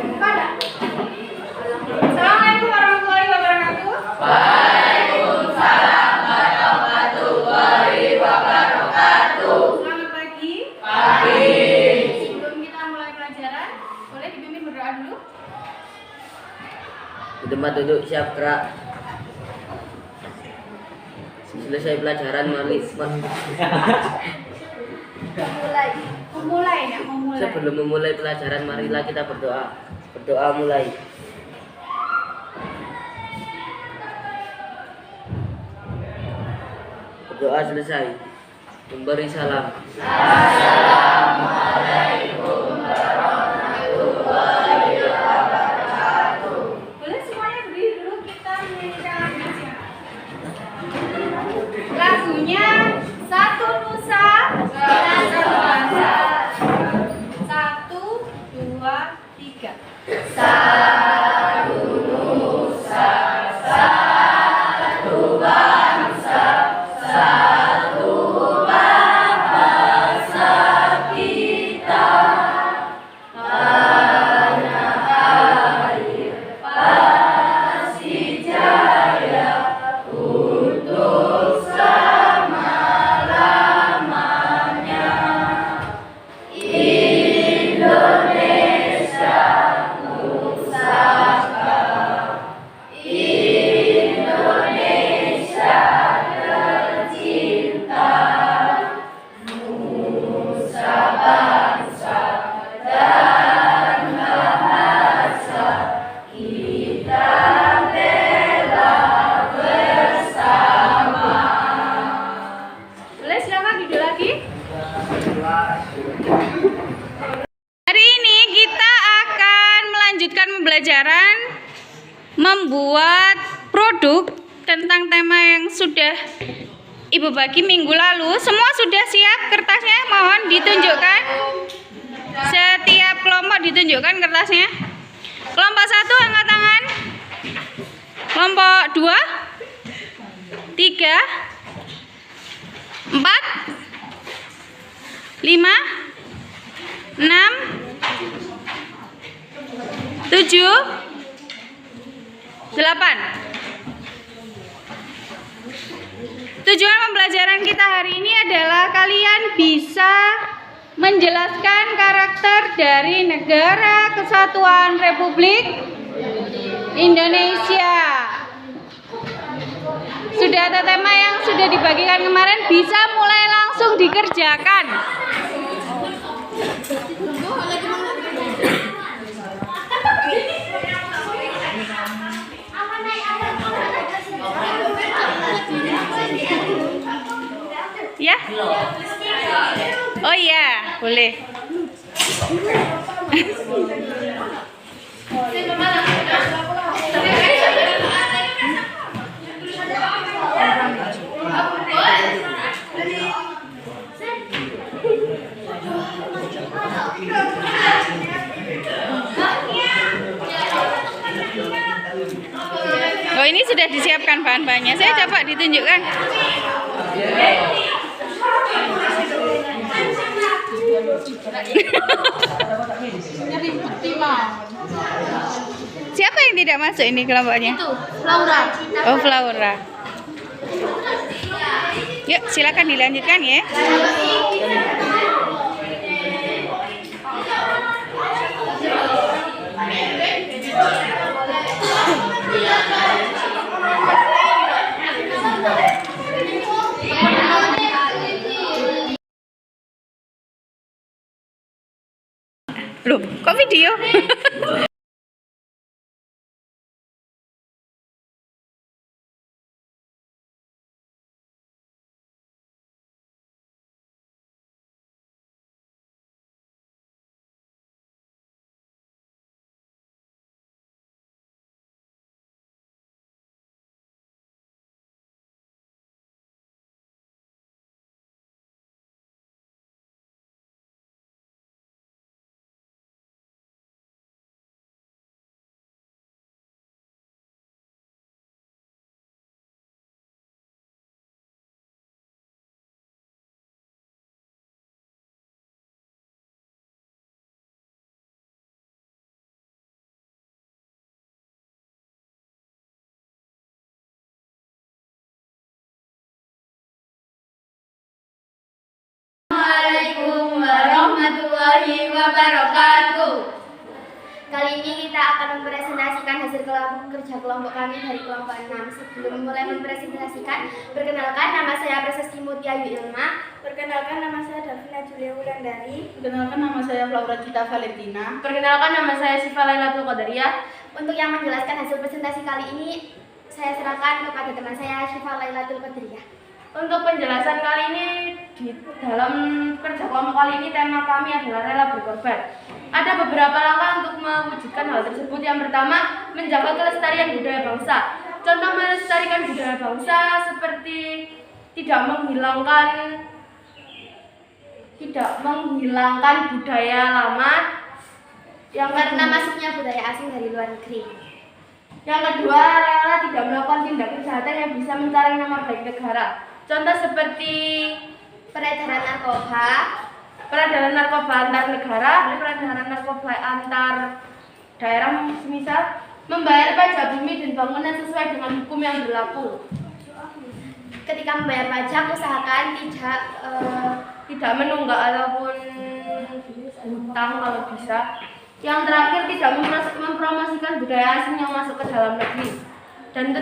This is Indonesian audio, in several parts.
Assalamualaikum warahmatullahi wabarakatuh. Waalaikumsalam warahmatullahi wabarakatuh. Selamat pagi. Pagi. Sebelum kita mulai pelajaran, boleh dipimpin berdoa dulu? Di tempat duduk siap gerak. Selesai pelajaran mari. Memulai. Sebelum memulai pelajaran marilah kita berdoa. Berdoa mulai. Berdoa selesai. Memberi salam. Assalamualaikum warahmatullahi wabarakatuh. Boleh semuanya berdiri dulu, kita menyanyikan lagunya Satu Nusa Satu Bangsa. 1, 2, 3. Satu nusa, satu bangsa, satu bahasa kita. Tanah air Pasijaya untuk selama-lamanya. Indonesia Pusaka, Indonesia tercinta, nusa bangsa dan bahasa kita bela bersama. Boleh silakan duduk lagi. Hari ini kita akan melanjutkan pembelajaran membuat produk tentang tema yang sudah Ibu bagi minggu lalu. Semua sudah siap kertasnya? Mohon ditunjukkan. Setiap kelompok ditunjukkan kertasnya. Kelompok 1 angkat tangan. Kelompok 2, 3, 4, 5, 6, 7, 8. Tujuan pembelajaran kita hari ini adalah kalian bisa menjelaskan karakter dari Negara Kesatuan Republik Indonesia. Sudah ada tema yang sudah dibagikan kemarin, bisa mulai langsung dikerjakan. Ya? Oh iya, boleh. Oh, ini sudah disiapkan bahan-bahannya. Saya coba ditunjukkan. Siapa yang tidak masuk ini kelompoknya? Itu, Laura. Oh, Flora. Yuk, silakan dilanjutkan ya. Loh, kok video? wabarakatuh. Kali ini kita akan mempresentasikan hasil kerja kelompok kami dari kelompok 6. Sebelum mulai mempresentasikan, perkenalkan nama saya Prasasti Mutiayu Ilma. Perkenalkan nama saya Davina Julia Wulandari. Perkenalkan nama saya Laura Cita Valentina. Perkenalkan nama saya Syifa Lailatul Qadariyah. Untuk yang menjelaskan hasil presentasi kali ini, saya serahkan kepada teman saya Syifa Lailatul Qadariyah. Untuk penjelasan kali ini, di dalam kerja kelompok kali ini tema kami adalah rela berkorban. Ada beberapa langkah untuk mewujudkan hal tersebut. Yang pertama, menjaga kelestarian budaya bangsa. Contoh melestarikan budaya bangsa seperti tidak menghilangkan budaya lama. Yang Karena masuknya budaya asing dari luar negeri. Yang kedua, rela tidak melakukan tindak kejahatan yang bisa mencari nama baik negara. Contoh seperti Peredaran narkoba, antar negara, peredaran narkoba antar daerah, semisal membayar pajak bumi dan bangunan sesuai dengan hukum yang berlaku. ketika membayar pajak usahakan Tidak menunggak ataupun hutang kalau bisa. Yang terakhir, tidak mempromosikan budaya asing yang masuk ke dalam negeri. Dan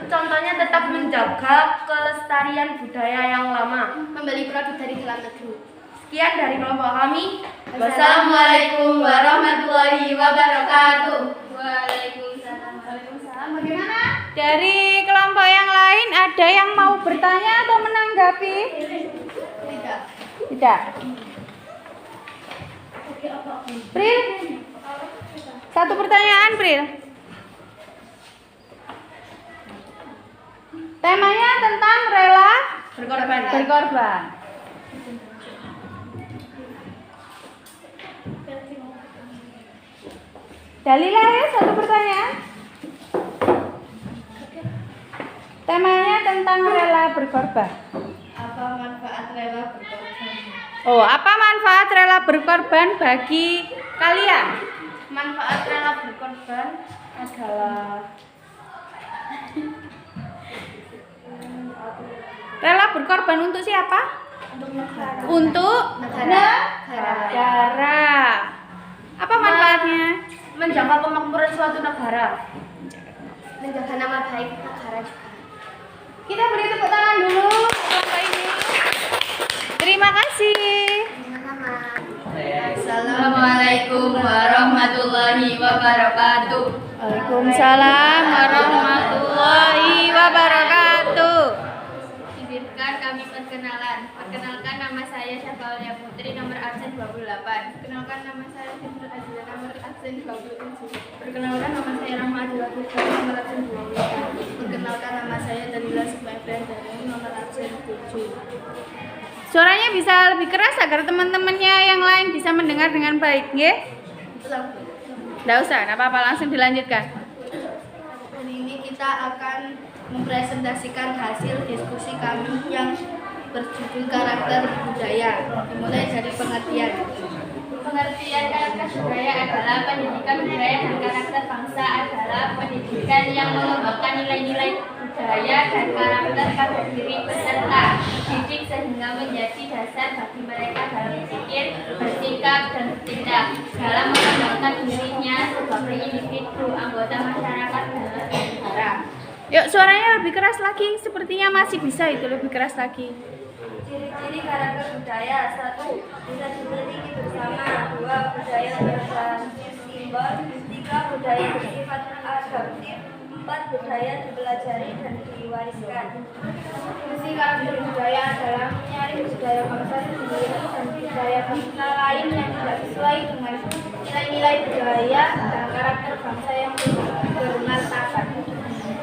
contohnya tetap menjaga kelestarian budaya yang lama. membeli produk dari dalam negeri. Sekian dari kelompok kami. Wassalamualaikum warahmatullahi wabarakatuh. Waalaikumsalam. Bagaimana? Dari kelompok yang lain ada yang mau bertanya atau menanggapi? Tidak. Tidak. Pril, satu pertanyaan, Pril. Temanya tentang rela berkorban. Dalila ya, satu pertanyaan. Temanya tentang rela berkorban. Apa manfaat rela berkorban? Oh, apa manfaat rela berkorban bagi kalian? Manfaat rela berkorban adalah Rela berkorban untuk siapa? Untuk negara. Untuk negara. Apa manfaatnya? menjaga kemakmuran suatu negara. Menjaga nama baik negara juga. Kita beri tepuk tangan dulu kelompok ini. Terima kasih. Sama-sama. Assalamualaikum warahmatullahi wabarakatuh. Waalaikumsalam warahmatullahi wabarakatuh. Izinkan kami perkenalan. Perkenalkan nama saya Syafalia Putri, nomor absen 28. Perkenalkan nama saya Sinta Azila, nomor absen 27. Perkenalkan nama saya Rahma Adila Fitri, nomor absen 20. Perkenalkan nama saya Danila Subaiban dari nomor absen 7. Suaranya bisa lebih keras agar teman-temannya yang lain bisa mendengar dengan baik, nggih? Nggak usah, nggak apa-apa, langsung dilanjutkan. Hari ini kita akan mempresentasikan hasil diskusi kami yang berjudul karakter budaya. Dimulai dari pengertian. Pengertian karakter budaya adalah pendidikan budaya dan karakter bangsa adalah pendidikan yang mengembangkan nilai-nilai budaya dan karakter pada diri peserta didik sehingga menjadi dasar bagi mereka dalam berpikir, bersikap, dan bertindak dalam mengembangkan dirinya sebagai individu, anggota masyarakat, dan negara. Yuk, suaranya lebih keras lagi. Sepertinya masih bisa itu lebih keras lagi. Ciri-ciri karakter budaya: 1. Bisa dimiliki bersama. 2. Budaya berbasis simbol. 3. Budaya bersifat adaptif. 4. Budaya dipelajari dan diwariskan. Fungsi karakter budaya adalah menyaring budaya bangsa sendiri dan budaya bangsa lain yang tidak sesuai dengan nilai-nilai budaya dan karakter bangsa yang bermartabat.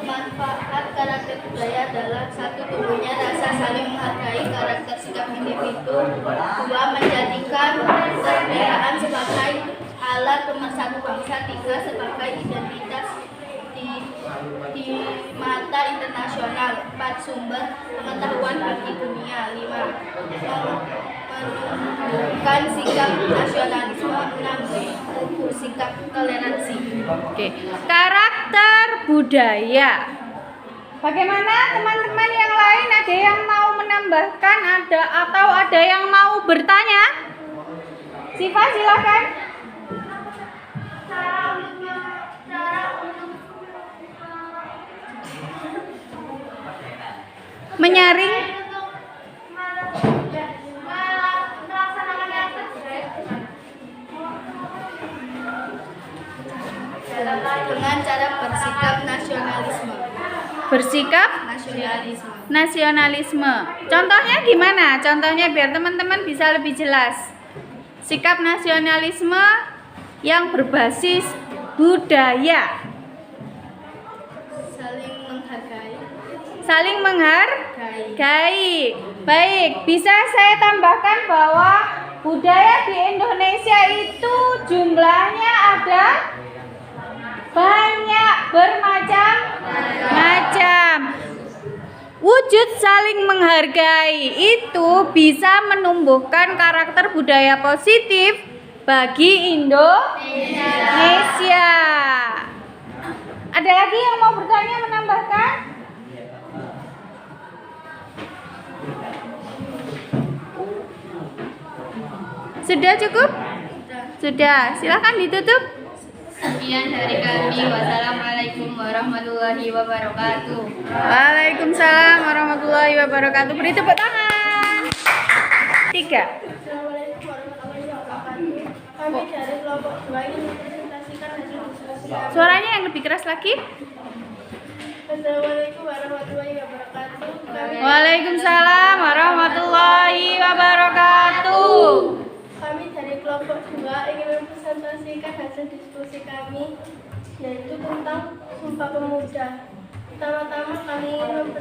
Manfaat karakter budaya adalah: 1. Tumbuhnya rasa saling menghargai karakter sikap individu. 2. Menjadikan kebenekaan sebagai alat pemersatu bangsa. 3. Sebagai identitas di mata internasional. 4. Sumber pengetahuan bagi dunia. 5. Menunjukkan sikap nasionalisme. 6. Sikap toleransi. Oke, karakter budaya. Bagaimana teman-teman yang lain? Ada yang mau menambahkan, atau ada yang mau bertanya? Siva silakan. Menyaring. Dengan cara bersikap nasionalisme. Bersikap Nasionalisme. nasionalisme. Contohnya gimana? Contohnya biar teman-teman bisa lebih jelas. Sikap nasionalisme yang berbasis budaya. Saling menghargai. Saling menghargai. Baik, bisa saya tambahkan bahwa budaya di Indonesia itu jumlahnya ada banyak, bermacam-macam. Wujud saling menghargai itu bisa menumbuhkan karakter budaya positif bagi Indonesia. Ada lagi yang mau bertanya, menambahkan? Sudah cukup? Sudah, silakan ditutup. Sekian dari kami. Wassalamualaikum warahmatullahi wabarakatuh. Waalaikumsalam warahmatullahi wabarakatuh. Beri tepuk tangan. 3. Assalamualaikum warahmatullahi wabarakatuh. Kami dari kelompok 2 ingin mempresentasikan hasil diskusi kami. Suaranya yang lebih keras lagi. Assalamualaikum warahmatullahi wabarakatuh. Waalaikumsalam warahmatullahi wabarakatuh. Kami dari kelompok 2 ingin mempresentasikan hasil diskusi kami, yaitu tentang Sumpah Pemuda. Pertama-tama kami ingin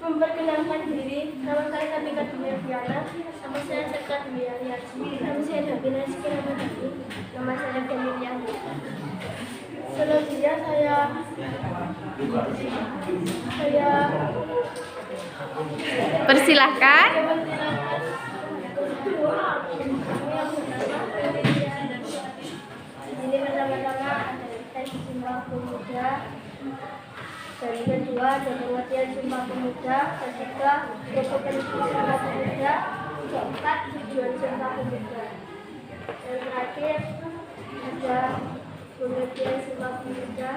memperkenalkan diri. Nama saya Sabika Dumiaviana. Nama saya Serka Dumiaviaji. Nama saya Davina Sikiramadani. Nama saya Femiliani. Selanjutnya saya Persilahkan. Ini pertama-tama ada teks Sumpah Pemuda. Dan kedua ada pengertian Sumpah Pemuda. Ketiga kompetensi Sumpah Pemuda. Keempat tujuan Sumpah Pemuda. Dan terakhir ada pengertian Sumpah Pemuda.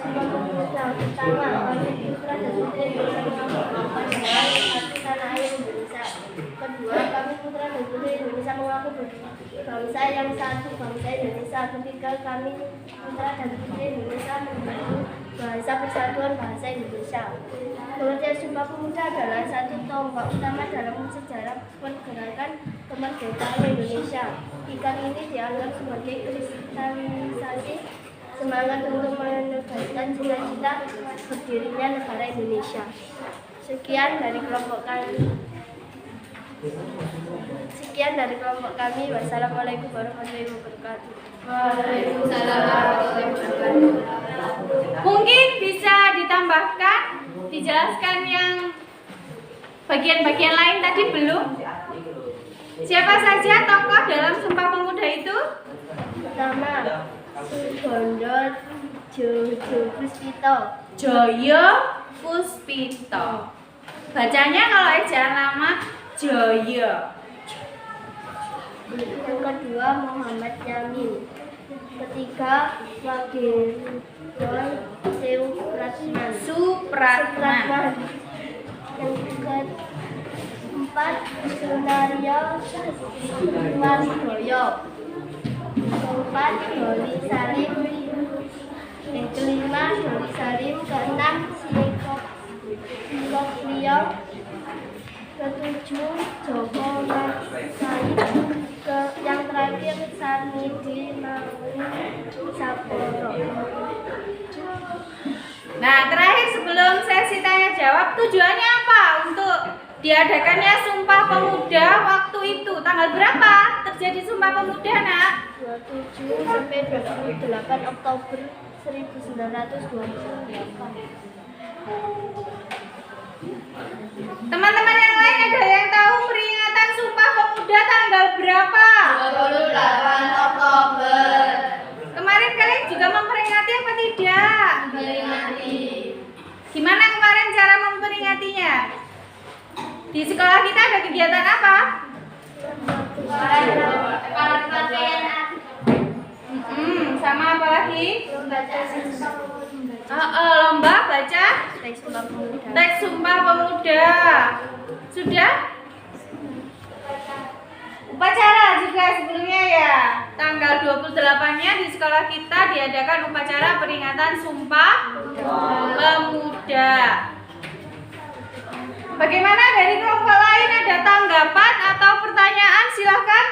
Sumpah Pemuda pertama, kami putra dan putri Indonesia mengaku arti tanah air Indonesia. Kedua, kami putra dan putri Indonesia mengaku bangsa yang satu, bangsa Indonesia. Ketiga, kami putra dan putri Indonesia mengaku bahasa persatuan bahasa Indonesia. Pengertian Sumpah Pemuda adalah satu tonggak utama dalam sejarah pergerakan kemerdekaan Indonesia. Ikan ini dianggap sebagai kristalisasi semangat untuk menegaskan cita-cita berdirinya negara Indonesia. Sekian dari kelompok kami. Wassalamualaikum warahmatullahi wabarakatuh. Waalaikumsalam warahmatullahi wabarakatuh. Mungkin bisa ditambahkan, dijelaskan yang bagian-bagian lain tadi belum? Siapa saja tokoh dalam Sumpah Pemuda itu? Pertama, Sugondo Jojo Puspito. Joyo Puspito. Bacanya kalau ejaan nama Joyo. Yang kedua, Muhammad Yamin. Ketiga, Wagirudon Supratman. Yang keempat, Sunario Wardoyo. Keempat, Doli Salim. Yang kelima, Doli Salim. Keenam, Sikokliyo. Ketujuh, Joko Said. Yang terakhir, Sanidi Mauli Saporo. Nah, terakhir sebelum sesi tanya jawab, tujuannya apa untuk diadakannya Sumpah Pemuda waktu itu? Tanggal berapa terjadi Sumpah Pemuda, Nak? 27 sampai 28 Oktober 1928. Teman-teman yang lain ada yang tahu peringatan Sumpah Pemuda tanggal berapa? 28 Oktober. Kemarin kalian juga memperingati apa tidak? Memperingati. Gimana kemarin cara memperingatinya? Di sekolah kita ada kegiatan apa? Sama apa lagi? Lomba baca teks Sumpah Pemuda. Sudah? Upacara juga sebelumnya ya. Tanggal 28-nya di sekolah kita diadakan upacara peringatan Sumpah Pemuda. Bagaimana dari kelompok lain, ada tanggapan atau pertanyaan? Silahkan.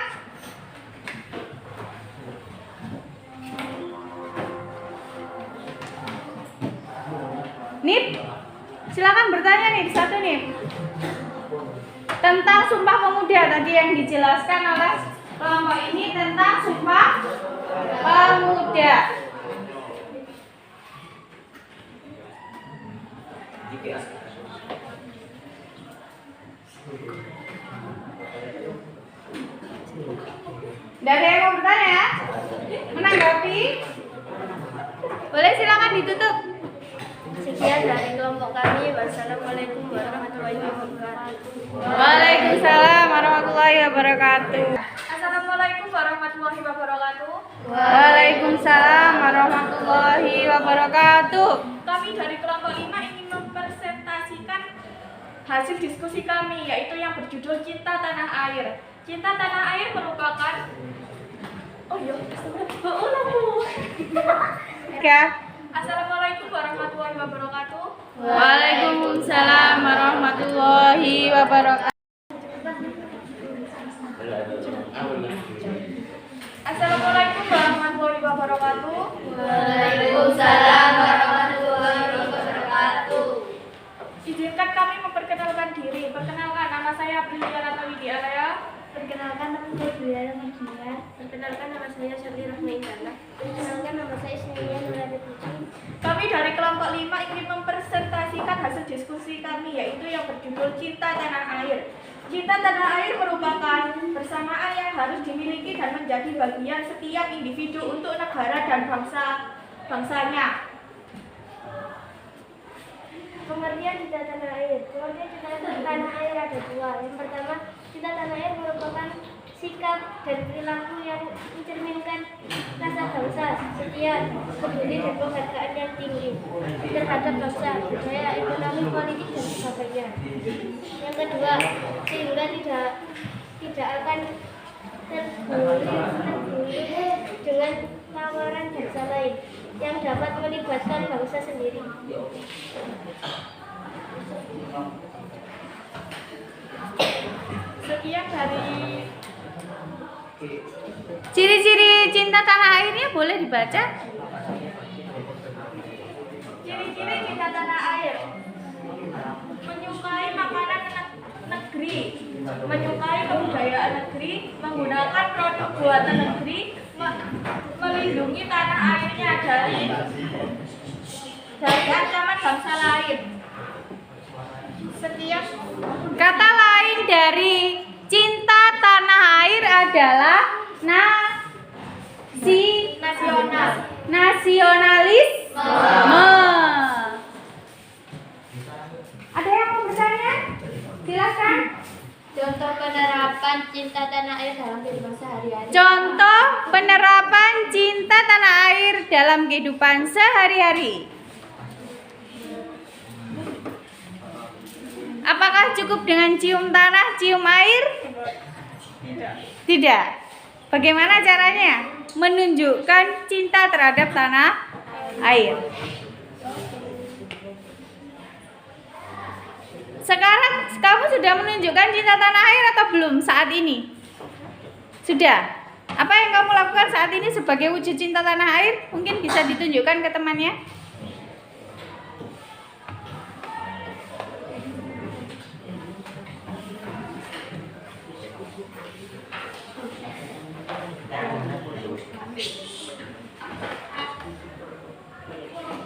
Nip, silakan bertanya nih, satu nih. Tentang Sumpah Pemuda tadi yang dijelaskan oleh kelompok ini tentang Sumpah Pemuda. Tidak ada yang mau bertanya? Menanggapi? Boleh, silakan ditutup. Sekian dari kelompok kami. Wassalamualaikum warahmatullahi wabarakatuh. Waalaikumsalam warahmatullahi wabarakatuh. Assalamualaikum warahmatullahi wabarakatuh. Waalaikumsalam warahmatullahi wabarakatuh. Kami dari kelompok 5 ingin mempresentasikan hasil diskusi kami, yaitu yang berjudul Cinta Tanah Air. Cinta Tanah Air merupakan Assalamualaikum warahmatullahi wabarakatuh. Waalaikumsalam warahmatullahi wabarakatuh. Assalamualaikum warahmatullahi wabarakatuh. Waalaikumsalam warahmatullahi wabarakatuh. Izinkan kami memperkenalkan diri. Perkenalkan, nama saya Aprilia Rata Widiaraya. Perkenalkan nama saya Juliana Margian. Perkenalkan nama saya Syarli Rahma Indah. Perkenalkan nama saya Ismia Nurani Putri. Kami dari kelompok 5 ingin mempresentasikan hasil diskusi kami, yaitu yang berjudul Cinta Tanah Air. Cinta tanah air merupakan persamaan yang harus dimiliki dan menjadi bagian setiap individu untuk negara dan bangsanya. Pengertian cinta tanah air. Pengertian cinta tanah air ada dua. Yang pertama, cinta tanah air merupakan sikap dan perilaku yang mencerminkan rasa bangsa, setia, peduli dan penghargaan yang tinggi terhadap bangsa, budaya, ekonomi, politik dan sebagainya. Yang kedua, sehingga tidak akan tergulir dengan tawaran bangsa lain yang dapat melibatkan bangsa sendiri. Sekian dari Ciri-ciri cinta tanah airnya boleh dibaca? ciri-ciri cinta tanah air: menyukai makanan negeri, menyukai kebudayaan negeri, menggunakan produk buatan negeri, melindungi tanah airnya dari ancaman bangsa lain. Setiap Kata lain dari cinta tanah air adalah nasionalisme. Ada yang mau bertanya? Silakan. Contoh penerapan cinta tanah air dalam kehidupan sehari-hari. Contoh penerapan cinta tanah air dalam kehidupan sehari-hari. Apakah cukup dengan cium tanah, cium air? Tidak. Bagaimana caranya? Menunjukkan cinta terhadap tanah air. Sekarang kamu sudah menunjukkan cinta tanah air atau belum saat ini? Sudah. Apa yang kamu lakukan saat ini sebagai wujud cinta tanah air? Mungkin bisa ditunjukkan ke temannya.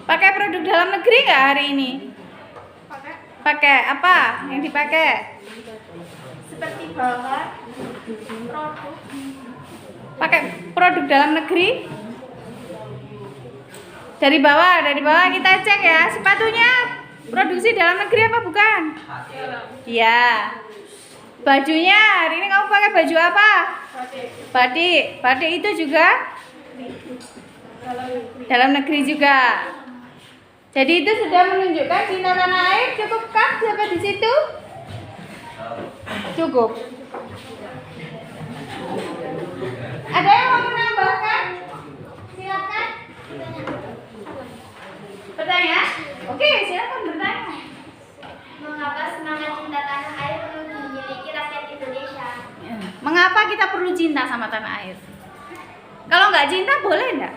Pakai produk dalam negeri nggak hari ini? Pakai apa yang dipakai? seperti bahan produk Pakai produk dalam negeri. Dari bawah kita cek ya. Sepatunya produksi dalam negeri apa bukan? Iya. Bajunya hari ini kamu pakai baju apa? Batik. Batik itu juga dalam negeri juga. Jadi itu sudah menunjukkan cinta tanah air. Cukupkah sampai di situ? Cukup. Ada yang mau menambahkan? Silakan. Pertanyaan? Oke, silakan bertanya. Mengapa semangat cinta tanah air perlu dimiliki rakyat Indonesia? Mengapa kita perlu cinta sama tanah air? Kalau nggak cinta boleh nggak?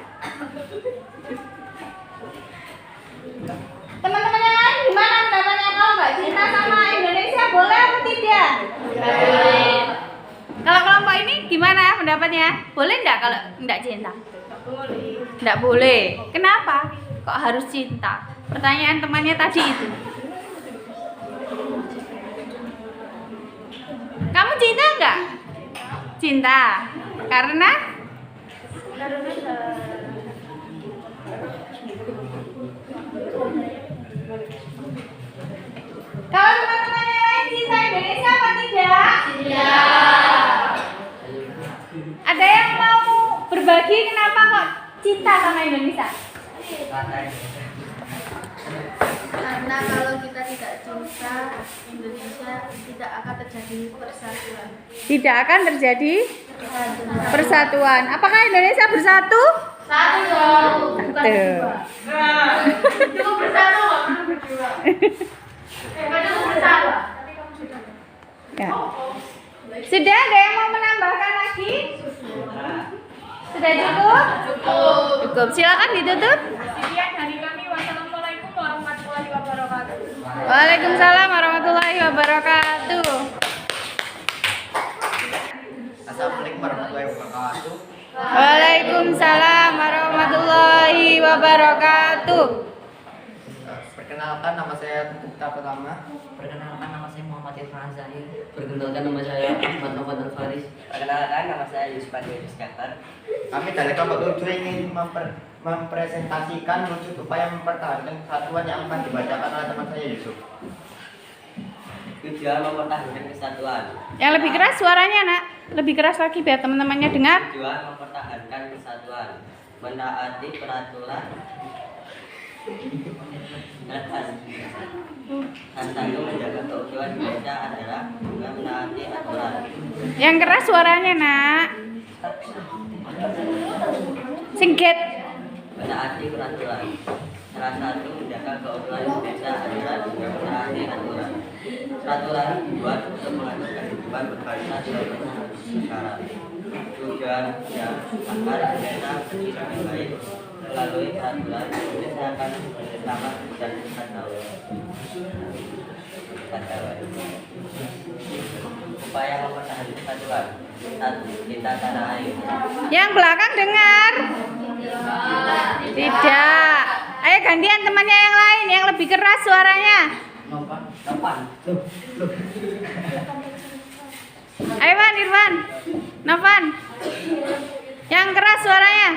Teman-teman yang lain gimana pendapatnya? Kalau nggak cinta sama Indonesia boleh atau tidak? Boleh. Kalau kelompok ini gimana pendapatnya? Boleh nggak kalau nggak cinta? Nggak boleh. Kenapa? Kok harus cinta? Pertanyaan temannya tadi itu. Kamu cinta nggak? Cinta. Karena? Kalau teman-teman yang lain cinta Indonesia apa tidak? Tidak. Ada yang mau berbagi kenapa kok cinta sama Indonesia? Karena kalau kita tidak cinta Indonesia tidak akan terjadi persatuan. Tidak akan terjadi persatuan. Apakah Indonesia bersatu? Satu dong, bukan Satu. dua. Cukup bersatu, nggak perlu berdua. Cukup bersatu. Ya. Sudah ada yang mau menambahkan lagi? Sudah cukup? Cukup. Silakan ditutup. Sekian dari kami. Wassalamualaikum warahmatullahi wabarakatuh. Waalaikumsalam warahmatullahi wabarakatuh. Assalamualaikum warahmatullahi wabarakatuh. Waalaikumsalam warahmatullahi wabarakatuh. Perkenalkan, nama saya Tukta Pertama. Perkenalkan, nama saya Muhammad Irfan Zahir. Perkenalkan, nama saya Ahmad Nofan Al-Faris. Perkenalkan, nama saya Yusuf Adi Iskandar. Kami dari kelompok 7 ingin mempresentasikan wujud upaya mempertahankan kesatuan yang akan dibacakan oleh teman saya Yusuf. Tujuan mempertahankan kesatuan. Yang lebih keras suaranya, Nak. Lebih keras lagi biar teman-temannya dengar. Tujuan mempertahankan kesatuan. Menaati peraturan dan satu menjaga keutuhan Indonesia adalah dengan menaati aturan. Yang keras suaranya, Nak. Singkat. Menaati peraturan. Salah satu menjaga keutuhan Indonesia adalah dengan menaati aturan. Peraturan dibuat untuk mengatur kehidupan berbangsa dan bernegara. Tujuan yang agar Indonesia menjadi lebih baik melalui peraturan Indonesia akan bersama dan kesatuan. Upaya mempertahankan kesatuan. Satu, cinta tanah air. Yang belakang dengar. Tidak. Ayo gantian temannya yang lain yang lebih keras suaranya. Nopan. Ayo Irfan. Novan. Yang keras suaranya.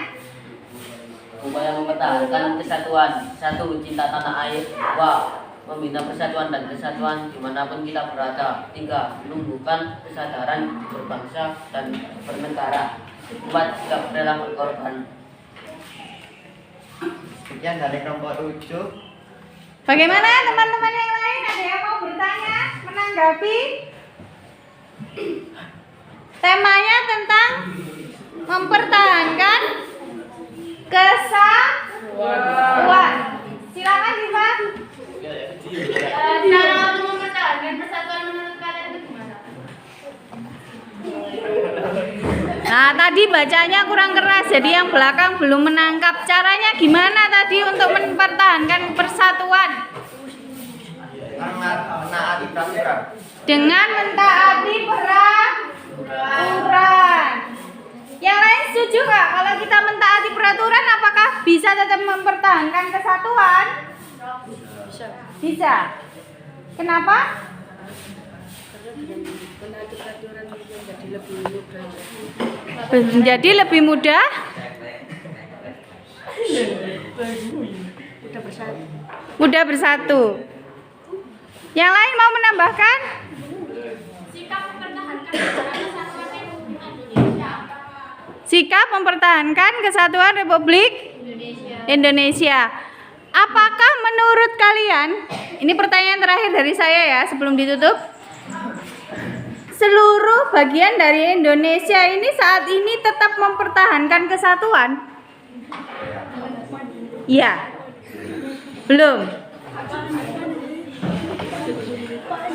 Upaya mempertahankan kesatuan. Satu, cinta tanah air. Dua, membina persatuan dan kesatuan dimanapun kita berada. Tiga, menumbuhkan kesadaran berbangsa dan bernegara. Empat, sikap rela berkorban. Sekian dari kelompok 7. Bagaimana teman-teman yang lain? Ada yang mau bertanya, menanggapi? Temanya tentang mempertahankan kesatuan. Silakan Diva. Cara untuk mempertahankan persatuan menurut kalian itu gimana? Nah, tadi bacanya kurang keras, jadi yang belakang belum menangkap. Caranya gimana tadi untuk mempertahankan persatuan? Menaati peraturan. Dengan mentaati peraturan. Yang lain setuju nggak kalau kita mentaati peraturan, apakah bisa tetap mempertahankan kesatuan? Bisa. Kenapa? Menjadi lebih mudah. Mudah bersatu. Yang lain mau menambahkan? Sikap Sikap mempertahankan kesatuan Republik Indonesia. Apakah menurut kalian, ini pertanyaan terakhir dari saya ya sebelum ditutup, seluruh bagian dari Indonesia ini saat ini tetap mempertahankan kesatuan? Ya. Belum.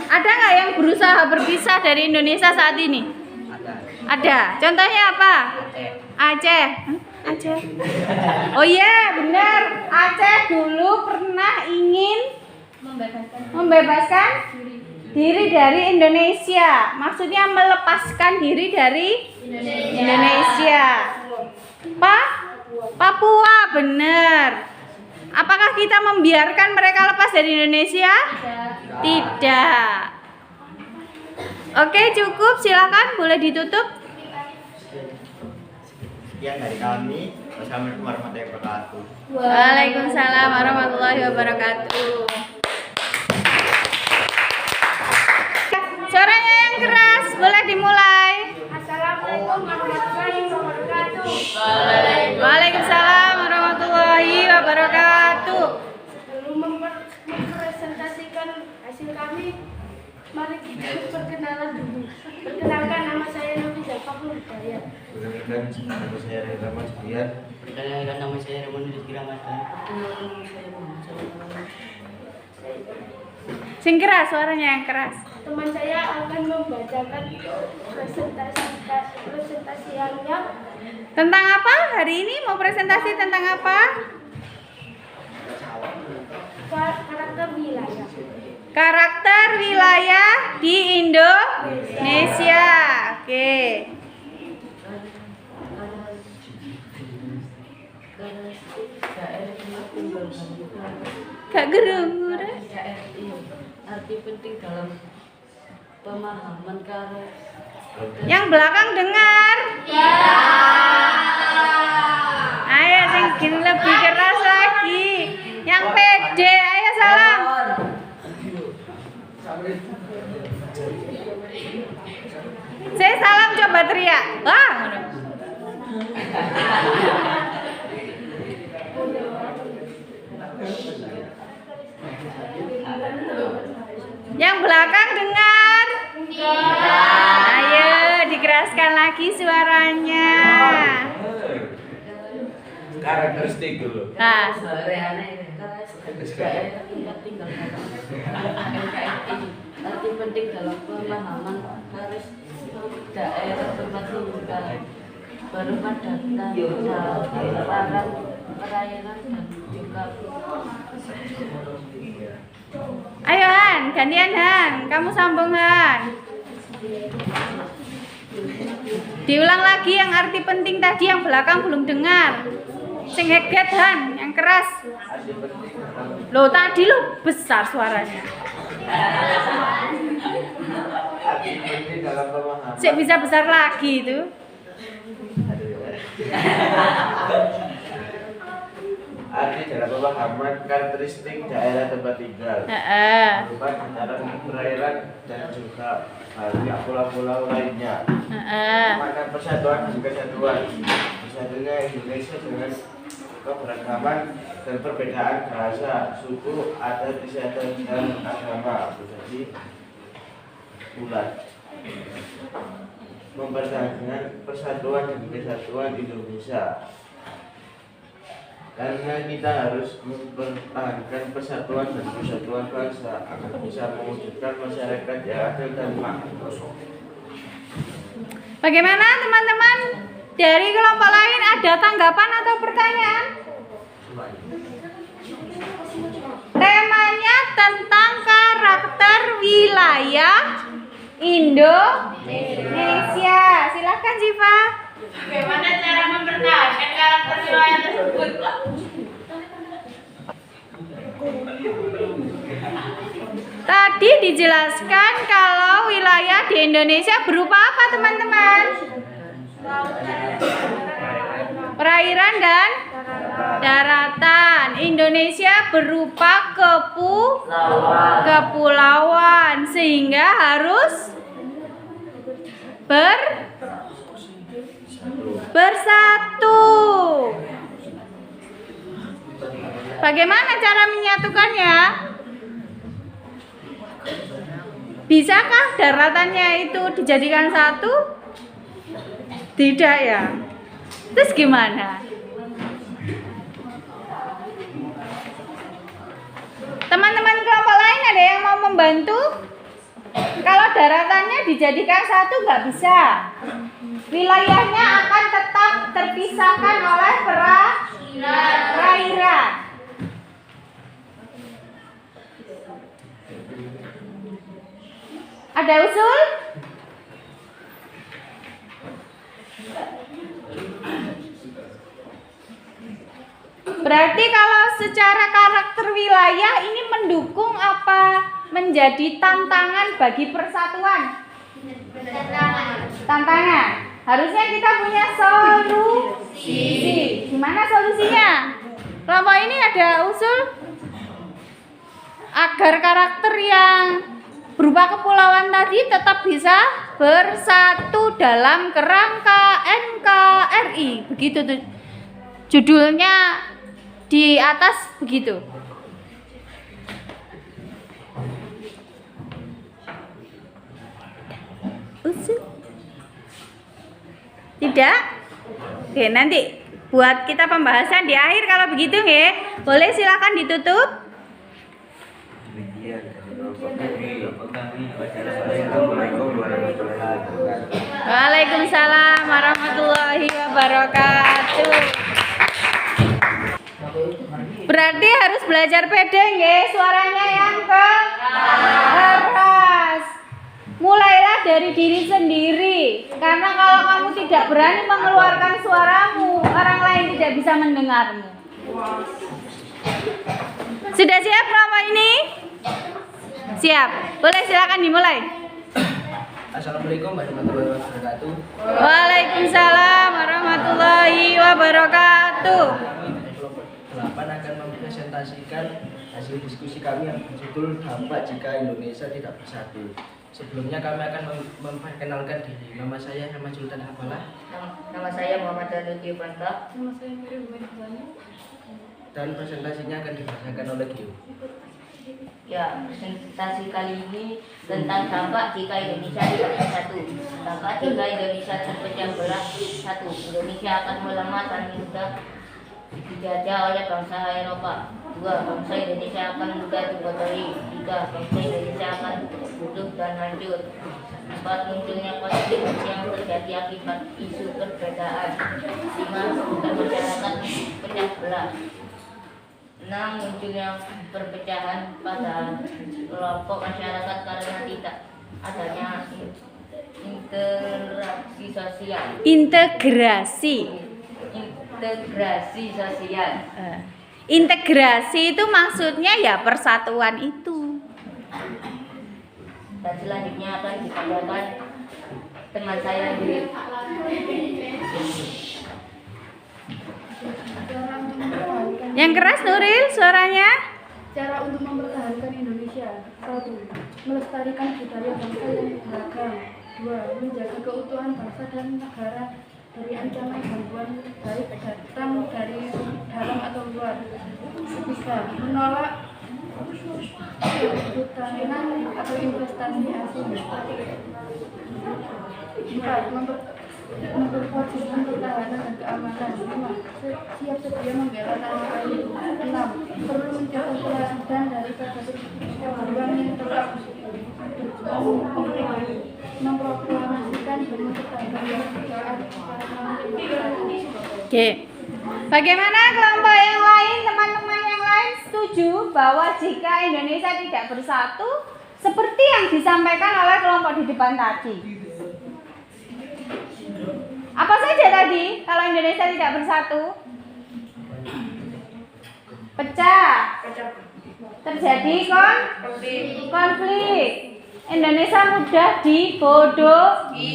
Ada nggak yang berusaha berpisah dari Indonesia saat ini? Ada. Contohnya apa? Aceh. Aceh. Oh iya, benar. Aceh dulu pernah ingin membebaskan diri dari Indonesia. Maksudnya melepaskan diri dari Indonesia. Papua, benar. Apakah kita membiarkan mereka lepas dari Indonesia? Tidak. Oke, cukup. Silakan, boleh ditutup. Sekian dari kami. Wassalamualaikum warahmatullahi wabarakatuh. Waalaikumsalam warahmatullahi wabarakatuh. Suaranya yang keras, boleh dimulai. Assalamualaikum warahmatullahi wabarakatuh. Waalaikumsalam warahmatullahi wabarakatuh. Sebelum mempresentasikan hasil kami, mari kita perkenalan dulu. Perkenalkan, nama saya Novi Zafakul Hidayat. Perkenalkan, nama saya Reza Mas Biar. Perkenalkan, nama saya Ramon Rizky Ramadan. Sing keras, suaranya yang keras. Teman saya akan membacakan presentasiannya. Tentang apa? Hari ini mau presentasi tentang apa? Karakter wilayah. Karakter wilayah di Indonesia. Oke. Kak gerung. Arti penting dalam pemahaman karakter. Yang belakang dengar. Ya. Ayo sing lebih keras lagi. Yang pede, ayo salam. Saya salam coba teriak. Wah. Yang belakang dengar. Ayo dikeraskan lagi suaranya. Karakteristik dulu. Nah, Arti penting dalam pemahaman garis daerah tempat tinggal berupa data perairan dan juga ayo Han, gantian Han, kamu sambung Han. Diulang lagi yang arti penting tadi yang belakang belum dengar. Sing heget Han, yang keras. Loh tadi lo besar suaranya. Arti penting dalam pemahaman. Sik bisa besar lagi itu. Arti dalam pemahaman karakteristik daerah tempat tinggal. Berupa dataran perairan dan juga halnya pulau-pulau lainnya. Makna persatuan dan kesatuan. Bersatunya Indonesia dengan keberagaman dan perbedaan bahasa, suku, adat, istiadat, dan agama menjadi bulat. Mempertahankan persatuan dan kesatuan Indonesia. Karena kita harus mempertahankan persatuan dan kesatuan bangsa agar bisa mewujudkan masyarakat yang adil dan makmur. Bagaimana teman-teman? Dari kelompok lain ada tanggapan atau pertanyaan? Temanya tentang karakter wilayah Indonesia. Silakan Ziva. Bagaimana cara mempertahankan karakter wilayah tersebut? Tadi dijelaskan kalau wilayah di Indonesia berupa apa teman-teman? Perairan dan daratan. Indonesia berupa kepulauan sehingga harus bersatu. Bagaimana cara menyatukannya? Bisakah daratannya itu dijadikan satu? Tidak ya. Terus gimana? Teman-teman kelompok lain ada yang mau membantu? Kalau daratannya dijadikan satu nggak bisa. Wilayahnya akan tetap terpisahkan oleh perairan. Ada usul? Berarti kalau secara karakter wilayah ini mendukung apa menjadi tantangan bagi persatuan? Tantangan. Harusnya kita punya solusi. Gimana solusinya? Kelompok ini ada usul agar karakter yang berupa kepulauan tadi tetap bisa bersatu dalam kerangka NKRI. Begitu tuh judulnya di atas begitu. Usul? Tidak? Oke, nanti buat kita pembahasan di akhir kalau begitu nggih. Boleh silakan ditutup. Waalaikumsalam warahmatullahi wabarakatuh. Berarti harus belajar pede nggih, suaranya yang keras. Mulailah dari diri sendiri. Karena kalau kamu tidak berani mengeluarkan suaramu, orang lain tidak bisa mendengarmu. Sudah siap kelompok ini? Siap. Boleh silakan dimulai. Assalamualaikum warahmatullahi wabarakatuh. Waalaikumsalam warahmatullahi wabarakatuh. Kami dari kelompok 8 akan mempresentasikan hasil diskusi kami yang berjudul Dampak Jika Indonesia Tidak Bersatu. Sebelumnya kami akan memperkenalkan diri. Nama saya Ahmad Sultan Hafalah. Nama saya Muhammad Danuti Banta. Dan presentasinya akan dibacakan oleh Gio. Ya, presentasi kali ini tentang dampak jika Indonesia tidak bersatu. Dampak jika Indonesia terpecah belah. 1. Indonesia akan melemah dan mudah dijajah oleh bangsa Eropa. 2. Bangsa Indonesia akan mudah dikotori. 3. Bangsa Indonesia akan butuh dan hancur. 4. Munculnya konflik yang terjadi akibat isu perbedaan. 5. Masyarakat pecah belah. 6. Munculnya perpecahan pada kelompok masyarakat karena tidak adanya integrasi sosial. Integrasi itu maksudnya ya persatuan itu. Dan selanjutnya akan disampaikan teman saya di Yang keras Nuril suaranya. Cara untuk mempertahankan Indonesia. 1. Melestarikan budaya bangsa yang beragam. 2. Menjaga keutuhan bangsa dan negara dari ancaman gangguan baik datang dari dalam atau luar. 3. Menolak perhutanan atau investasi asing. 4. Memperkuat sistem pertahanan dan keamanan. 5. Siap sedia membela tanah air. 6. Perlu menjaga kelanjutan dari perjuangan yang telah memproklamasikan dan mempertahankan kemerdekaan. Oke. Bagaimana kelompok yang lain, teman-teman yang lain setuju bahwa jika Indonesia tidak bersatu seperti yang disampaikan oleh kelompok di depan tadi? Apa saja tadi kalau Indonesia tidak bersatu? Pecah. Terjadi konflik. Indonesia mudah dibodohi.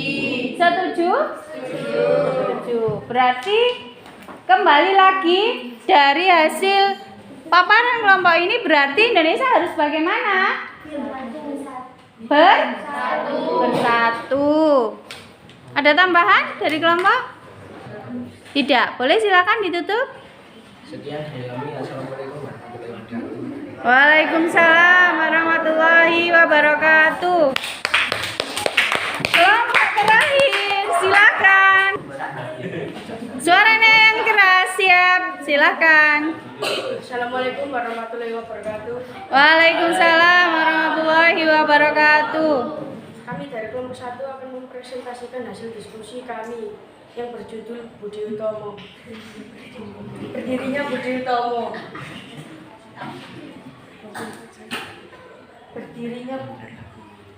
Setuju? Setuju. Berarti kembali lagi dari hasil paparan kelompok ini berarti Indonesia harus bagaimana? Bersatu. Ada tambahan dari kelompok? Tidak. Boleh silakan ditutup. Sekian dari kami. Assalamualaikum warahmatullahi wabarakatuh. Waalaikumsalam warahmatullahi wabarakatuh. Kelompok terakhir, silakan. Suaranya yang keras, siap. Silakan. Assalamualaikum warahmatullahi wabarakatuh. Waalaikumsalam warahmatullahi wabarakatuh. Kami dari kelompok 1 akan mempresentasikan hasil diskusi kami yang berjudul Budi Utomo. Berdirinya Budi Utomo.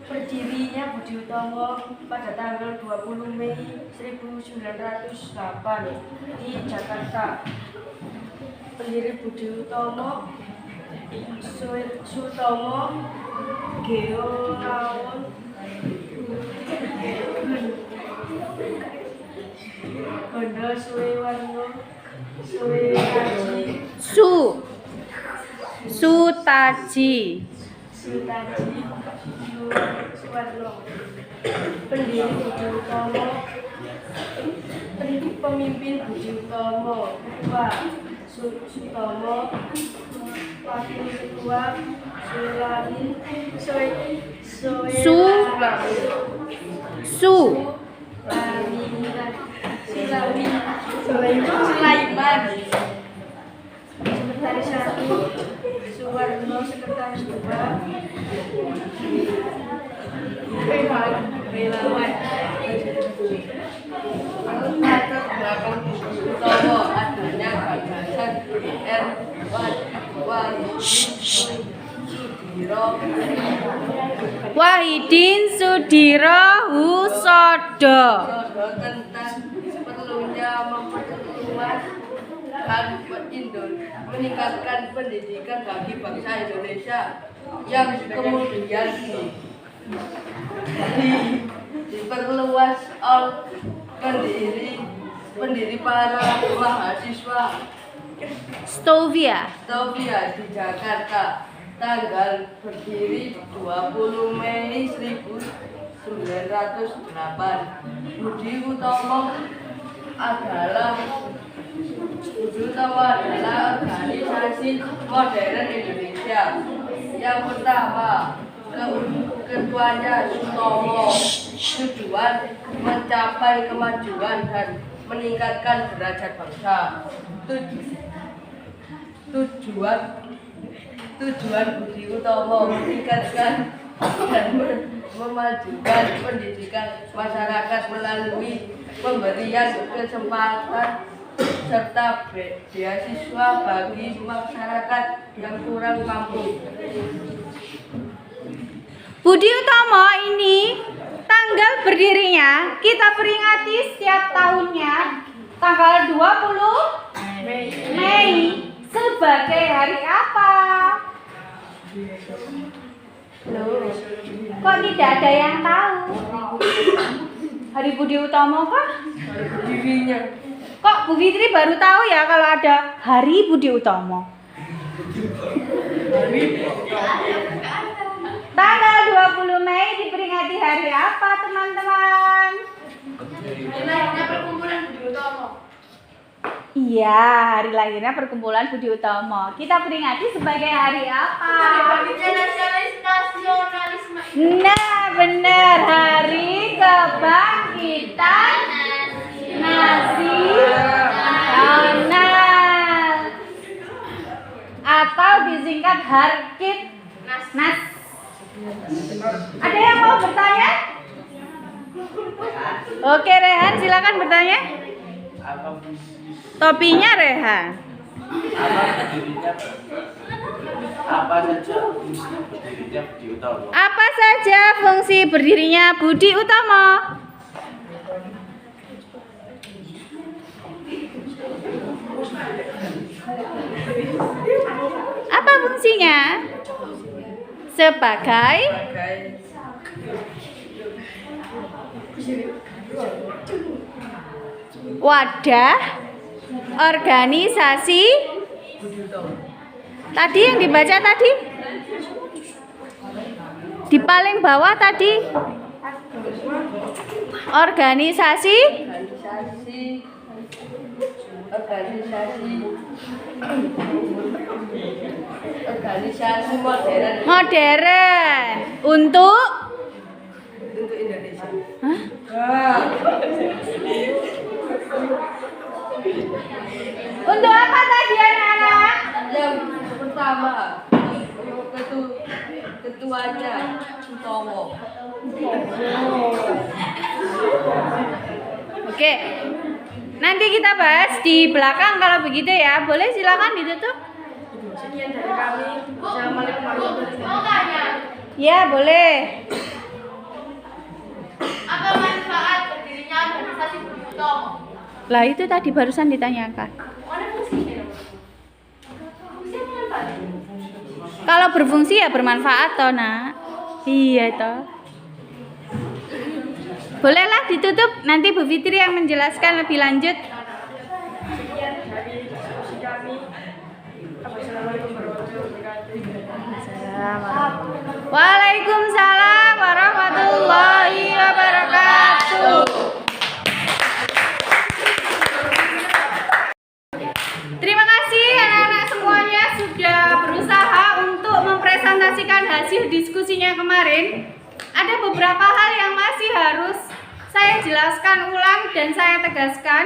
Berdirinya Budi Utomo pada tanggal 20 Mei 1908 di Jakarta. Pendiri Budi Utomo Sutomo Geonawan Gondo Suewarno Suetaji Sutaji. Suwarno. Pendiri Budi Utomo, pemimpin Budi Utomo, Ketua Sutomo, Wakil Ketua Sulaiman, Sekretaris 1, Suwarno Sekretaris 2, relawan. Latar belakang Utomo adanya gagasan R. Wahidin Sudiro Husodo. Tentang perlunya memperluas dan meningkatkan pendidikan bagi bangsa Indonesia yang kemudian diperluas oleh pendiri para mahasiswa Stovia. di Jakarta. Tanggal berdiri 20 Mei 1908. Budi Utomo adalah organisasi modern Indonesia. Yang pertama, ketuanya Sutomo, tujuan mencapai kemajuan dan meningkatkan derajat bangsa. Tujuan Budi Utomo meningkatkan dan memajukan pendidikan masyarakat melalui pemberian kesempatan serta beasiswa bagi masyarakat yang kurang mampu. Budi Utomo ini tanggal berdirinya kita peringati setiap tahunnya tanggal 20 Mei sebagai hari apa? Loh, kok tidak ada yang tahu? Hari Budi Utomo kah? Dirinya Kok Bu Fitri baru tahu ya kalau ada Hari Budi Utomo? Tanggal 20 Mei diperingati hari apa, teman-teman? lahirnya perkumpulan Budi Utomo. Iya, hari lahirnya perkumpulan Budi Utomo. Kita peringati sebagai hari apa? Nasionalisme. Nah, benar, Hari Kebangkitan Nasional atau disingkat Harkitnas. Ada yang mau bertanya? Oke, Rehan, silakan bertanya. Topinya Rehan. Apa saja fungsi berdirinya Budi Utomo? Apa fungsinya? Sebagai wadah organisasi. Tadi yang dibaca tadi? Di paling bawah tadi. Organisasi organisasi modern modern untuk Indonesia. Hah? Untuk apa tadi anak-anak? Yang pertama ketuanya Sutomo. Oke. Nanti kita bahas di belakang kalau begitu ya. Boleh silakan ditutup. Sekian dari kami. Assalamualaikum warahmatullahi wabarakatuh. Ya, boleh. Apa manfaat berdirinya organisasi bermutu? Lah itu tadi barusan ditanyakan. Mana fungsinya? Fungsi apa manfaat? Kalau berfungsi ya bermanfaat toh, Nak. Iya toh. Bolehlah ditutup, nanti Bu Fitri yang menjelaskan lebih lanjut. Sekian dari diskusi kami. Assalamualaikum warahmatullahi wabarakatuh. Waalaikumsalam warahmatullahi wabarakatuh. Terima kasih anak-anak semuanya sudah berusaha untuk mempresentasikan hasil diskusinya kemarin. Ada beberapa hal yang masih harus saya jelaskan ulang dan saya tegaskan.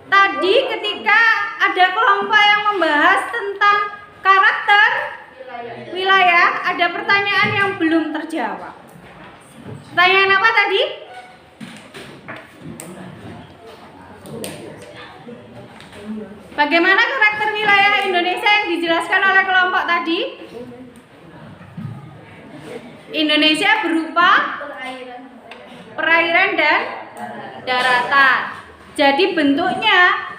Tadi ketika ada kelompok yang membahas tentang karakter wilayah, ada pertanyaan yang belum terjawab. Pertanyaan apa tadi? Bagaimana karakter wilayah Indonesia yang dijelaskan oleh kelompok tadi? Indonesia berupa perairan dan daratan. Jadi bentuknya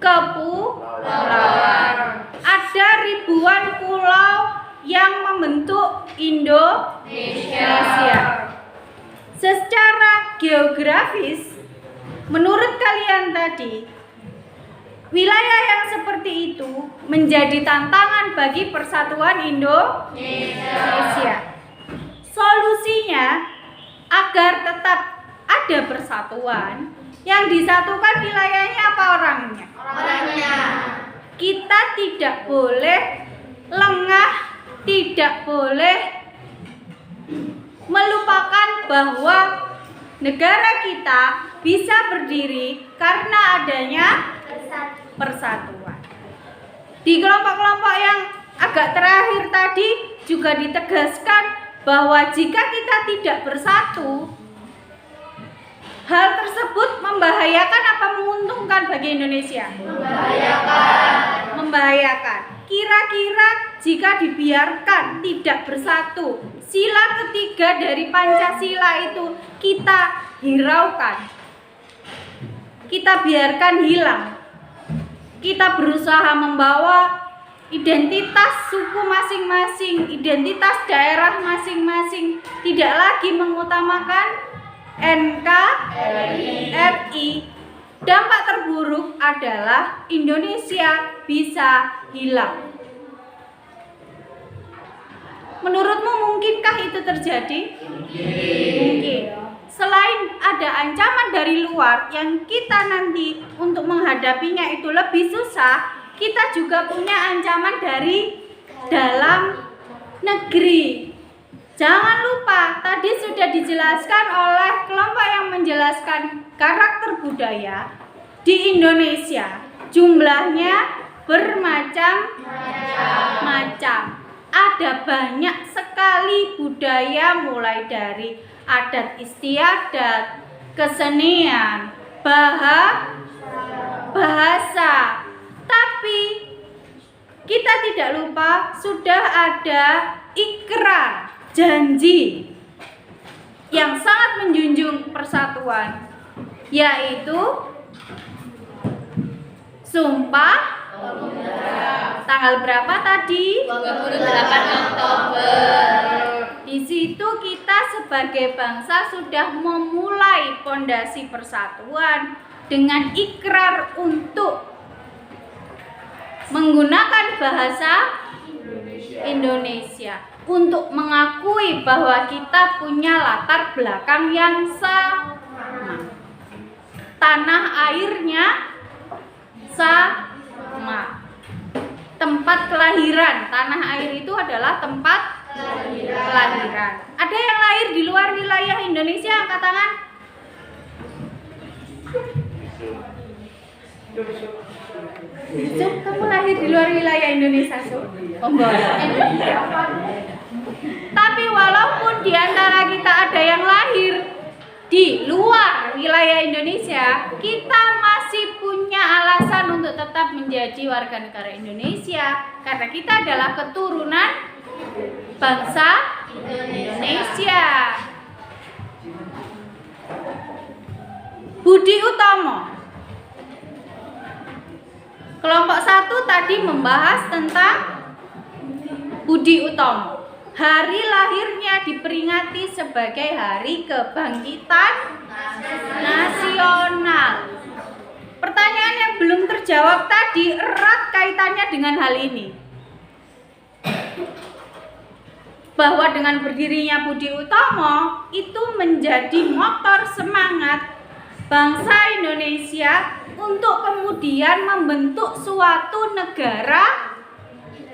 kepulauan. Ada ribuan pulau yang membentuk Indonesia. Secara geografis, menurut kalian tadi, wilayah yang seperti itu menjadi tantangan bagi persatuan Indonesia. Solusinya agar tetap ada persatuan, yang disatukan wilayahnya apa orangnya? Orangnya. Kita tidak boleh lengah, tidak boleh melupakan bahwa negara kita bisa berdiri karena adanya persatuan. Di kelompok-kelompok yang agak terakhir tadi juga ditegaskan bahwa jika kita tidak bersatu, hal tersebut membahayakan apa menguntungkan bagi Indonesia? Membahayakan. Kira-kira jika dibiarkan tidak bersatu, sila ketiga dari Pancasila itu kita hiraukan, kita biarkan hilang. Kita berusaha membawa identitas suku masing-masing, identitas daerah masing-masing, tidak lagi mengutamakan NKRI. Dampak terburuk adalah Indonesia bisa hilang. Menurutmu mungkinkah itu terjadi? Mungkin. Selain ada ancaman dari luar yang kita nanti untuk menghadapinya itu lebih susah, kita juga punya ancaman dari dalam negeri. Jangan lupa, tadi sudah dijelaskan oleh kelompok yang menjelaskan karakter budaya di Indonesia. Jumlahnya bermacam-macam. Ada banyak sekali budaya, mulai dari adat istiadat, kesenian, bahasa. Tapi kita tidak lupa sudah ada ikrar, janji yang sangat menjunjung persatuan, yaitu Sumpah tanggal berapa tadi? 28 Oktober. Di situ kita sebagai bangsa sudah memulai fondasi persatuan dengan ikrar untuk menggunakan bahasa Indonesia, untuk mengakui bahwa kita punya latar belakang yang sama. Tanah airnya sama. Tempat kelahiran, tanah air itu adalah tempat kelahiran. Ada yang lahir di luar wilayah Indonesia, angkat tangan. Sob, kamu lahir di luar wilayah Indonesia, Sob? Tapi walaupun di antara kita ada yang lahir di luar wilayah Indonesia, kita masih punya alasan untuk tetap menjadi warga negara Indonesia karena kita adalah keturunan bangsa Indonesia. Budi Utomo. Kelompok 1 tadi membahas tentang Budi Utomo. Hari lahirnya diperingati sebagai Hari Kebangkitan Nasional. Pertanyaan yang belum terjawab tadi erat kaitannya dengan hal ini. Bahwa dengan berdirinya Budi Utomo itu menjadi motor semangat bangsa Indonesia untuk kemudian membentuk suatu negara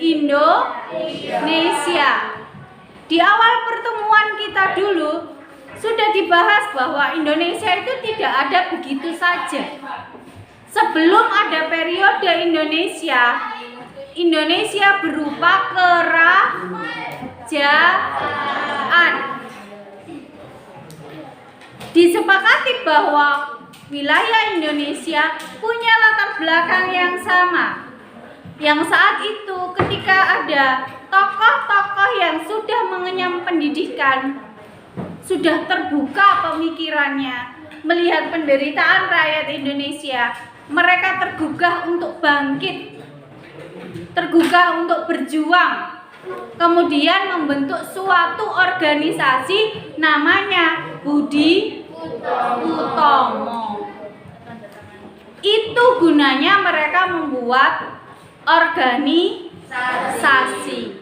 Indonesia. Di awal pertemuan kita dulu sudah dibahas bahwa Indonesia itu tidak ada begitu saja. Sebelum ada periode Indonesia berupa kerajaan. Disepakati bahwa wilayah Indonesia punya latar belakang yang sama. Yang saat itu ketika ada tokoh-tokoh yang sudah mengenyam pendidikan, sudah terbuka pemikirannya, melihat penderitaan rakyat Indonesia, mereka tergugah untuk bangkit, tergugah untuk berjuang, kemudian membentuk suatu organisasi namanya Budi Utomo. Itu gunanya mereka membuat organisasi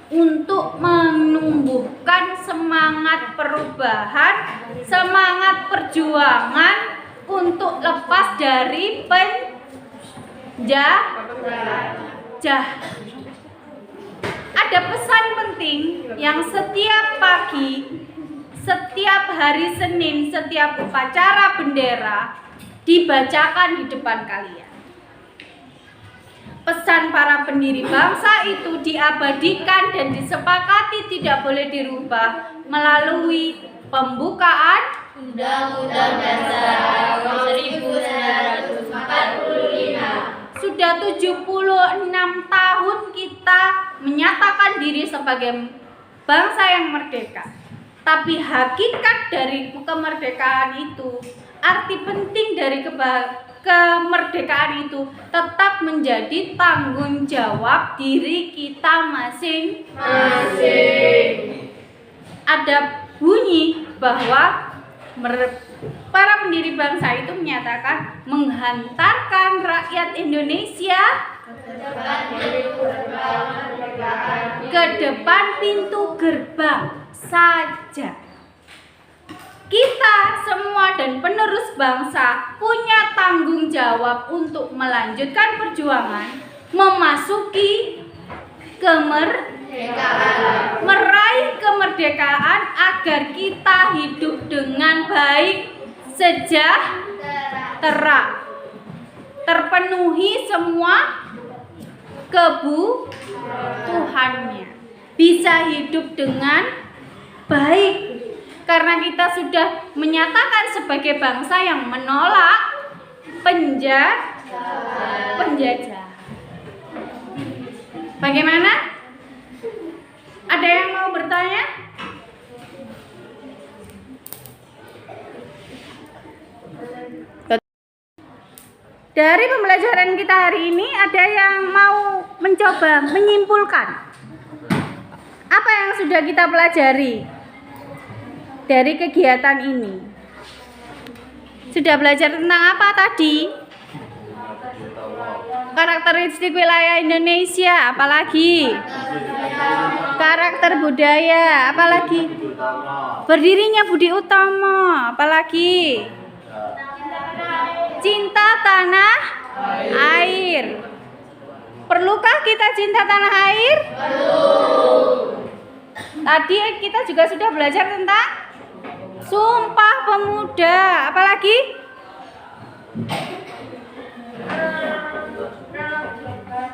untuk menumbuhkan semangat perubahan, semangat perjuangan untuk lepas dari penjajah. Ada pesan penting yang setiap pagi, setiap hari Senin, setiap upacara bendera dibacakan di depan kalian. Pesan para pendiri bangsa itu diabadikan dan disepakati tidak boleh dirubah melalui pembukaan Undang-Undang Dasar tahun 1945. Sudah 76 tahun kita menyatakan diri sebagai bangsa yang merdeka. Tapi hakikat dari kemerdekaan itu, arti penting dari kemerdekaan itu tetap menjadi tanggung jawab diri kita masing-masing. Ada bunyi bahwa para pendiri bangsa itu menyatakan menghantarkan rakyat Indonesia ke depan pintu gerbang saja. Kita semua dan penerus bangsa punya tanggung jawab untuk melanjutkan perjuangan, memasuki kemerdekaan, meraih kemerdekaan agar kita hidup dengan baik, sejahtera, terpenuhi semua kebutuhannya, bisa hidup dengan baik. Karena kita sudah menyatakan sebagai bangsa yang menolak penjajah. Bagaimana? Ada yang mau bertanya? Dari pembelajaran kita hari ini, ada yang mau mencoba menyimpulkan apa yang sudah kita pelajari dari kegiatan ini? Sudah belajar tentang apa tadi? Karakteristik wilayah Indonesia, apalagi? Karakter budaya, apalagi? Berdirinya budi utama, apalagi? Cinta tanah air. Perlukah kita cinta tanah air? Tadi kita juga sudah belajar tentang Sumpah Pemuda, apalagi?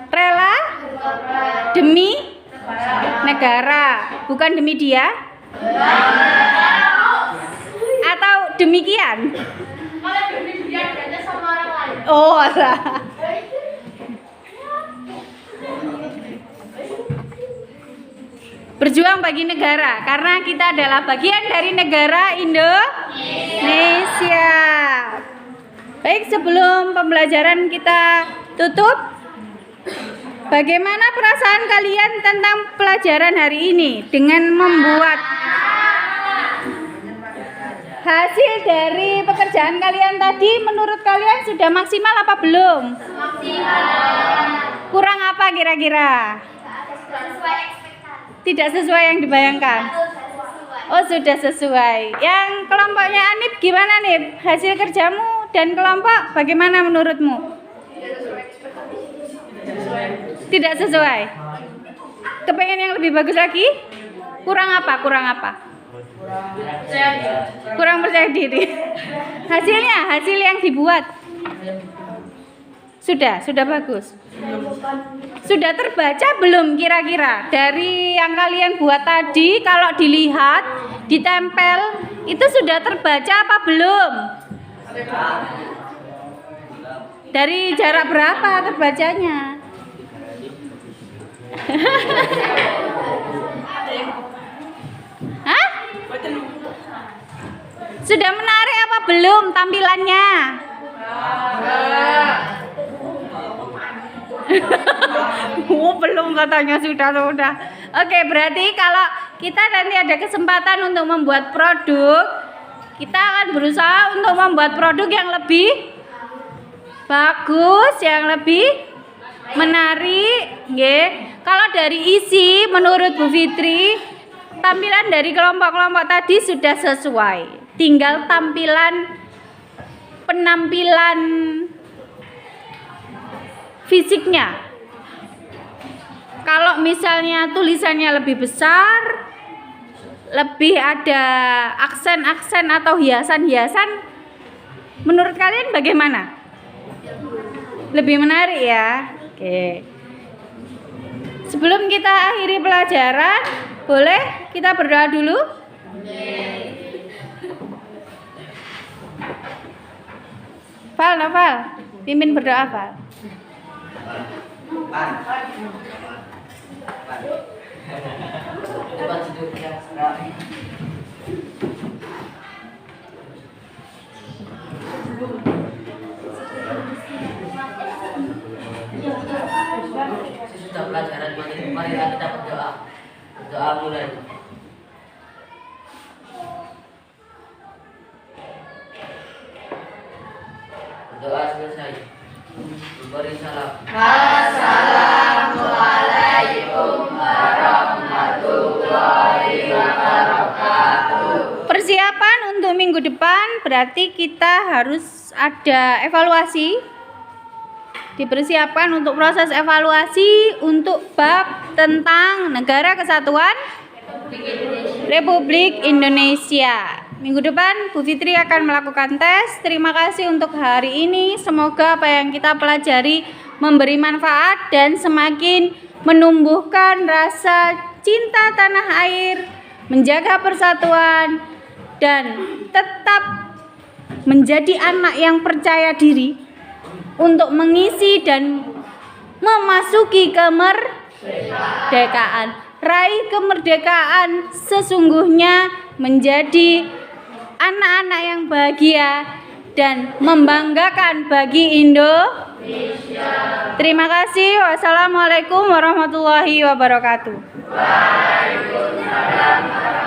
Rela demi negara, bukan demi dia? Atau demikian? Malah demi dia aja sama orang lain. Oh, alah. Berjuang bagi negara, karena kita adalah bagian dari negara Indonesia. Baik, sebelum pembelajaran kita tutup, bagaimana perasaan kalian tentang pelajaran hari ini dengan membuat hasil dari pekerjaan kalian tadi? Menurut kalian sudah maksimal apa belum? Kurang apa kira-kira? Tidak sesuai yang dibayangkan. Oh, sudah sesuai. Yang kelompoknya Anip gimana nih? Hasil kerjamu dan kelompok bagaimana menurutmu? Tidak sesuai. Kepengen yang lebih bagus lagi? Kurang apa? Kurang apa? Kurang percaya diri. Hasilnya, hasil yang dibuat sudah bagus. Sudah terbaca belum kira-kira dari yang kalian buat tadi? Kalau dilihat, ditempel, itu sudah terbaca apa belum? Dari jarak berapa terbacanya? Hah? Sudah menarik apa belum tampilannya? Oh, belum katanya sudah. Oke, berarti kalau kita nanti ada kesempatan untuk membuat produk, kita akan berusaha untuk membuat produk yang lebih bagus, yang lebih menarik, nggih. Kalau dari isi menurut Bu Fitri, tampilan dari kelompok-kelompok tadi sudah sesuai. Tinggal penampilan fisiknya. Kalau misalnya tulisannya lebih besar, lebih ada aksen-aksen atau hiasan-hiasan, menurut kalian bagaimana? Lebih menarik ya? Oke. Sebelum kita akhiri pelajaran, boleh kita berdoa dulu? Val, pimpin berdoa, Val. Sesudah pelajaran mari kita berdoa. Berdoa mulai. Berdoa selesai. Beri salam. Assalamualaikum warahmatullahi wabarakatuh. Persiapan untuk minggu depan berarti kita harus ada evaluasi. Dipersiapkan untuk proses evaluasi untuk bab tentang Negara Kesatuan Republik Indonesia. Minggu depan Bu Fitri akan melakukan tes. Terima kasih untuk hari ini. Semoga apa yang kita pelajari memberi manfaat dan semakin menumbuhkan rasa cinta tanah air, menjaga persatuan, dan tetap menjadi anak yang percaya diri untuk mengisi dan memasuki kemerdekaan. Raih kemerdekaan sesungguhnya menjadi anak-anak yang bahagia dan membanggakan bagi Indonesia. Terima kasih. Wassalamualaikum warahmatullahi wabarakatuh. Waalaikumsalam.